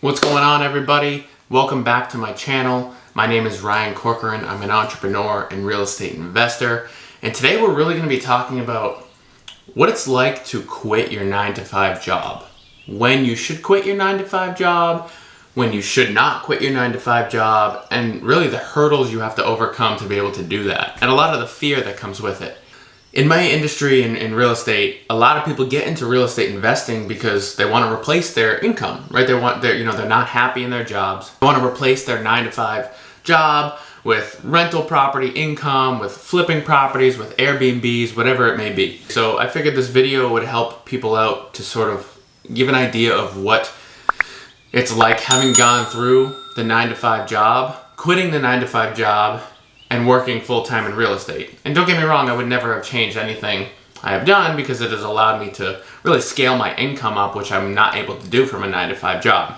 What's going on, everybody? Welcome back to my channel. My name is Ryan Corcoran. I'm an entrepreneur and real estate investor. And today we're really going to be talking about what it's like to quit your 9-to-5 job. When you should quit your 9-to-5 job, when you should not quit your 9-to-5 job, and really the hurdles you have to overcome to be able to do that. And a lot of the fear that comes with it. In my industry in real estate, a lot of people get into real estate investing because they want to replace their income, right? They're not happy in their jobs. They want to replace their 9-to-5 job with rental property income, with flipping properties, with Airbnbs, whatever it may be. So I figured this video would help people out to sort of give an idea of what it's like having gone through the 9-to-5 job, quitting the 9-to-5 job, and working full-time in real estate. And don't get me wrong, I would never have changed anything I have done because it has allowed me to really scale my income up, which I'm not able to do from a 9-to-5 job.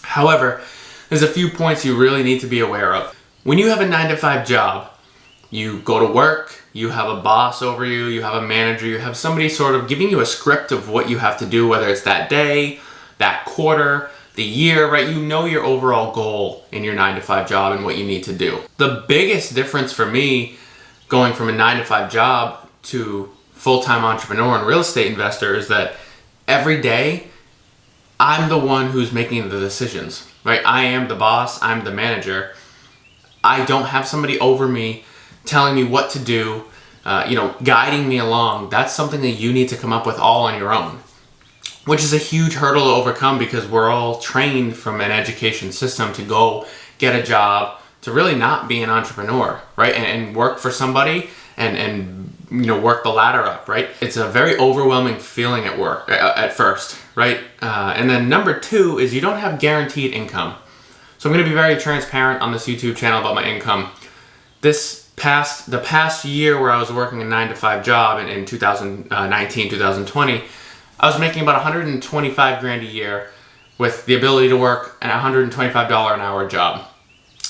However, there's a few points you really need to be aware of. When you have a 9-to-5 job, you go to work, you have a boss over you, you have a manager, you have somebody sort of giving you a script of what you have to do, whether it's that day, that quarter, the year, right? You know your overall goal in your 9-to-5 job and what you need to do. The biggest difference for me going from a 9-to-5 job to full-time entrepreneur and real estate investor is that every day I'm the one who's making the decisions, right? I am the boss, I'm the manager. I don't have somebody over me telling me what to do, guiding me along. That's something that you need to come up with all on your own, which is a huge hurdle to overcome because we're all trained from an education system to go get a job, to really not be an entrepreneur, right? And work for somebody and work the ladder up, right? It's a very overwhelming feeling at work at first, right? And then number two is you don't have guaranteed income. So I'm going to be very transparent on this YouTube channel about my income. The past year where I was working a 9-to-5 job in 2019, 2020, I was making about $125 grand a year with the ability to work a $125 an hour job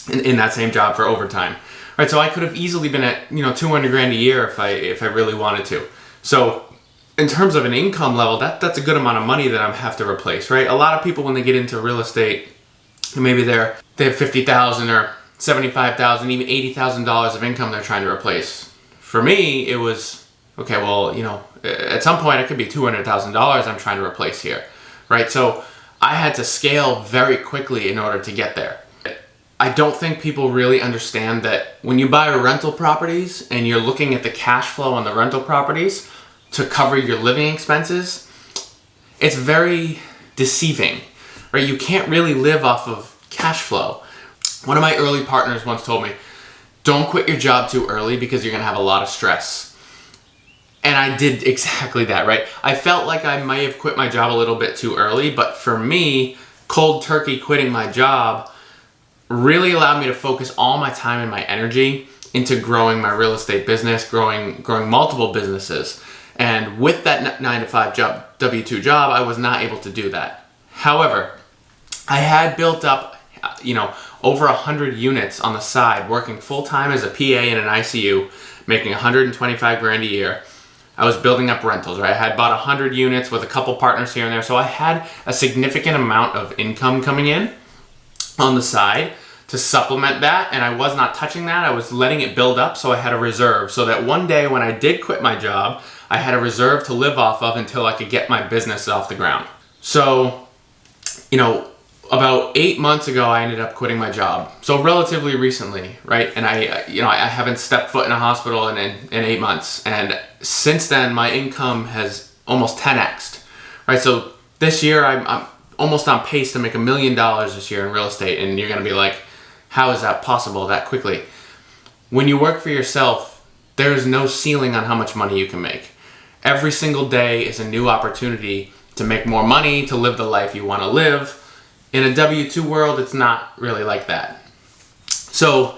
in that same job for overtime. Right, so I could have easily been at 200 grand a year if I really wanted to. So in terms of an income level, that's a good amount of money that I have to replace, right? A lot of people when they get into real estate, maybe they have $50,000 or $75,000, even $80,000 of income they're trying to replace. For me, it was okay. Well, at some point it could be $200,000 I'm trying to replace here, right? So I had to scale very quickly in order to get there. I don't think people really understand that when you buy rental properties and you're looking at the cash flow on the rental properties to cover your living expenses, it's very deceiving, right? You can't really live off of cash flow. One of my early partners once told me, don't quit your job too early because you're gonna have a lot of stress. And I did exactly that, right? I felt like I might have quit my job a little bit too early, but for me, cold turkey quitting my job really allowed me to focus all my time and my energy into growing my real estate business, growing multiple businesses. And with that 9-to-5 job, W-2 job, I was not able to do that. However, I had built up, over 100 units on the side, working full-time as a PA in an ICU, making 125 grand a year. I was building up rentals, right? I had bought 100 units with a couple partners here and there. So I had a significant amount of income coming in on the side to supplement that. And I was not touching that. I was letting it build up. So I had a reserve so that one day when I did quit my job, I had a reserve to live off of until I could get my business off the ground. So, about 8 months ago, I ended up quitting my job. So relatively recently, right? And I haven't stepped foot in a hospital in 8 months. And since then, my income has almost 10x'd, right? So this year, I'm almost on pace to make $1 million this year in real estate. And you're gonna be like, how is that possible that quickly? When you work for yourself, there's no ceiling on how much money you can make. Every single day is a new opportunity to make more money, to live the life you wanna live. In a W-2 world, it's not really like that. So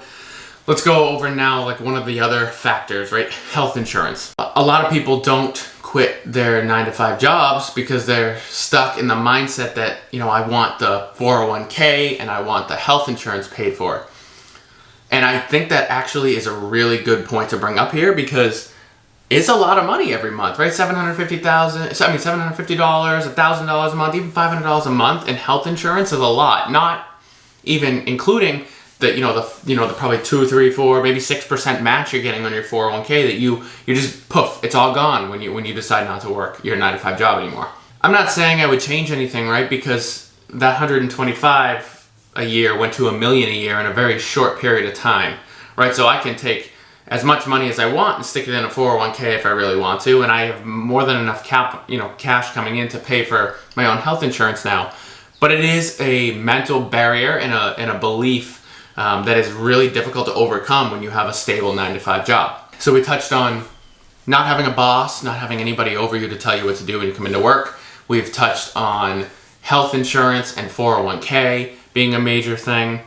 let's go over now like one of the other factors, right? Health insurance. A lot of people don't quit their 9-to-5 jobs because they're stuck in the mindset that, I want the 401k and I want the health insurance paid for. And I think that actually is a really good point to bring up here because is a lot of money every month, right? $750, $1,000 a month, even $500 a month in health insurance is a lot. Not even including the probably 2, 3, 4, maybe 6% match you're getting on your 401k that you just poof, it's all gone when you decide not to work your 9-to-5 job anymore. I'm not saying I would change anything, right? Because that 125 a year went to $1 million a year in a very short period of time, right? So I can take as much money as I want and stick it in a 401k if I really want to, and I have more than enough cash coming in to pay for my own health insurance now. But it is a mental barrier and a belief that is really difficult to overcome when you have a stable 9-to-5 job. So we touched on not having a boss, not having anybody over you to tell you what to do when you come into work. We've touched on health insurance and 401k being a major thing.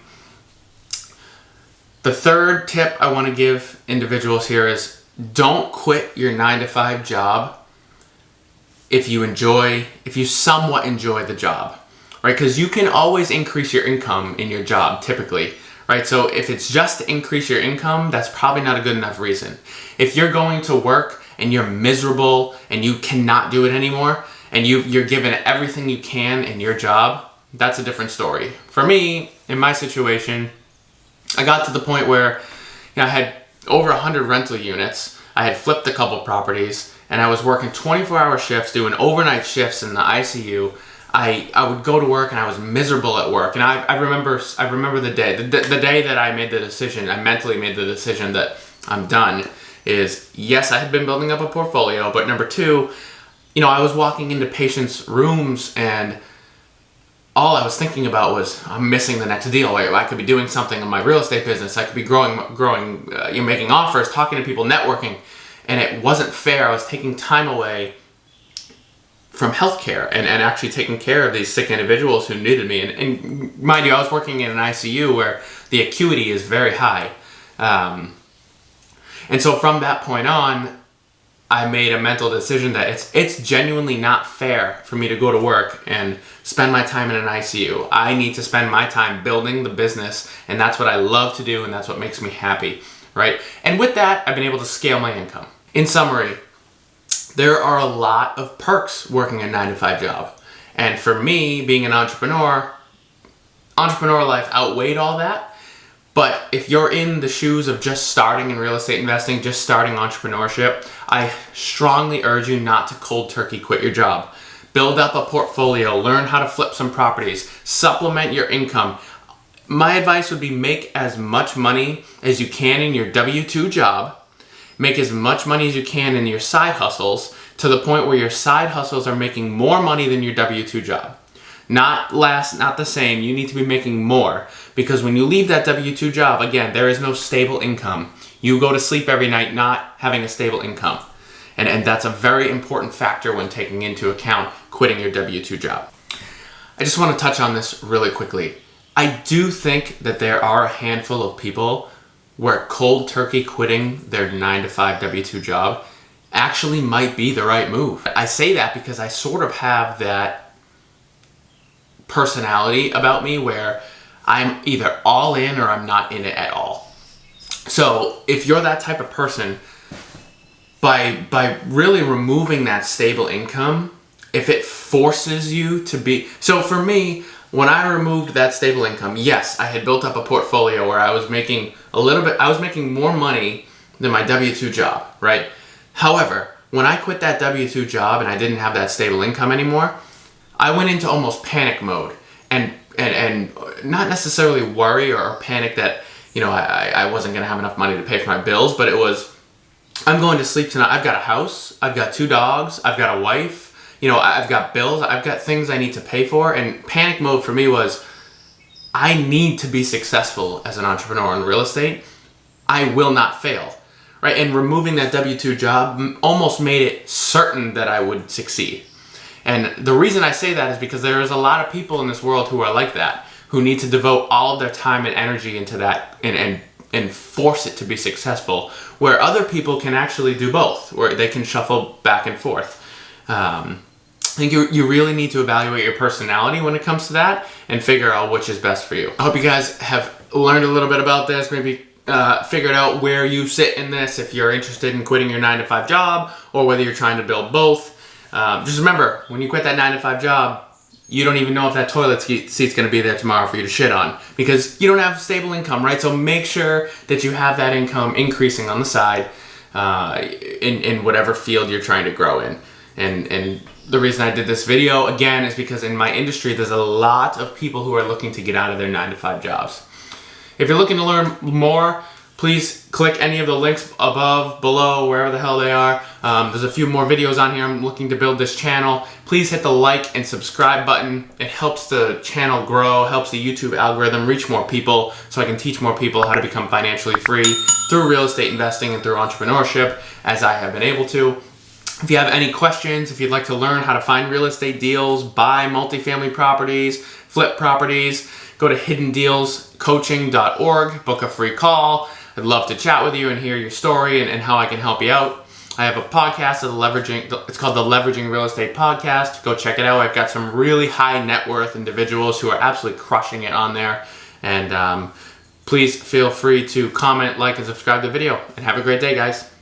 The third tip I want to give individuals here is don't quit your 9-to-5 job if you somewhat enjoy the job, right? Because you can always increase your income in your job typically, right? So if it's just to increase your income, that's probably not a good enough reason. If you're going to work and you're miserable and you cannot do it anymore and you're given everything you can in your job, that's a different story. For me, in my situation, I got to the point where I had over 100 rental units. I had flipped a couple properties and I was working 24-hour shifts, doing overnight shifts in the ICU. I would go to work and I was miserable at work. And I remember the day that I made the decision, I mentally made the decision that I'm done is, yes, I had been building up a portfolio, but number two, I was walking into patients' rooms and all I was thinking about was I'm missing the next deal. I could be doing something in my real estate business. I could be growing, making offers, talking to people, networking, and it wasn't fair. I was taking time away from healthcare and actually taking care of these sick individuals who needed me. And mind you, I was working in an ICU where the acuity is very high. And so from that point on, I made a mental decision that it's genuinely not fair for me to go to work and spend my time in an ICU. I need to spend my time building the business, and that's what I love to do, and that's what makes me happy, right? And with that, I've been able to scale my income. In summary, there are a lot of perks working a 9-to-5 job. And for me, being an entrepreneur life outweighed all that. But if you're in the shoes of just starting in real estate investing, just starting entrepreneurship, I strongly urge you not to cold turkey quit your job. Build up a portfolio, learn how to flip some properties, supplement your income. My advice would be make as much money as you can in your W-2 job, make as much money as you can in your side hustles to the point where your side hustles are making more money than your W-2 job. Not less, not the same. You need to be making more because when you leave that W-2 job, again, there is no stable income. You go to sleep every night not having a stable income. And that's a very important factor when taking into account quitting your W-2 job. I just want to touch on this really quickly. I do think that there are a handful of people where cold turkey quitting their 9-to-5 W-2 job actually might be the right move. I say that because I sort of have that personality about me where I'm either all in or I'm not in it at all. So if you're that type of person, by really removing that stable income, if it forces you to be... So for me, when I removed that stable income, yes, I had built up a portfolio where I was making more money than my W-2 job, right? However, when I quit that W-2 job and I didn't have that stable income anymore, I went into almost panic mode and not necessarily worry or panic that, I wasn't going to have enough money to pay for my bills, but it was, I'm going to sleep tonight. I've got a house, I've got 2 dogs, I've got a wife, I've got bills, I've got things I need to pay for. And panic mode for me was, I need to be successful as an entrepreneur in real estate. I will not fail, right? And removing that W-2 job almost made it certain that I would succeed. And the reason I say that is because there is a lot of people in this world who are like that, who need to devote all of their time and energy into that and force it to be successful, where other people can actually do both, where they can shuffle back and forth. I think you really need to evaluate your personality when it comes to that and figure out which is best for you. I hope you guys have learned a little bit about this, maybe figured out where you sit in this, if you're interested in quitting your 9-to-5 job or whether you're trying to build both. Just remember, when you quit that 9-to-5 job, you don't even know if that toilet seat's going to be there tomorrow for you to shit on because you don't have stable income, right? So make sure that you have that income increasing on the side in whatever field you're trying to grow in. And the reason I did this video, again, is because in my industry, there's a lot of people who are looking to get out of their 9-to-5 jobs. If you're looking to learn more, please click any of the links above, below, wherever the hell they are. There's a few more videos on here. I'm looking to build this channel. Please hit the like and subscribe button. It helps the channel grow, helps the YouTube algorithm reach more people so I can teach more people how to become financially free through real estate investing and through entrepreneurship as I have been able to. If you have any questions, if you'd like to learn how to find real estate deals, buy multifamily properties, flip properties, go to hiddendealscoaching.org, book a free call. I'd love to chat with you and hear your story and how I can help you out. I have a podcast, it's called the Leveraging Real Estate Podcast. Go check it out. I've got some really high net worth individuals who are absolutely crushing it on there. And please feel free to comment, like, and subscribe to the video. And have a great day, guys.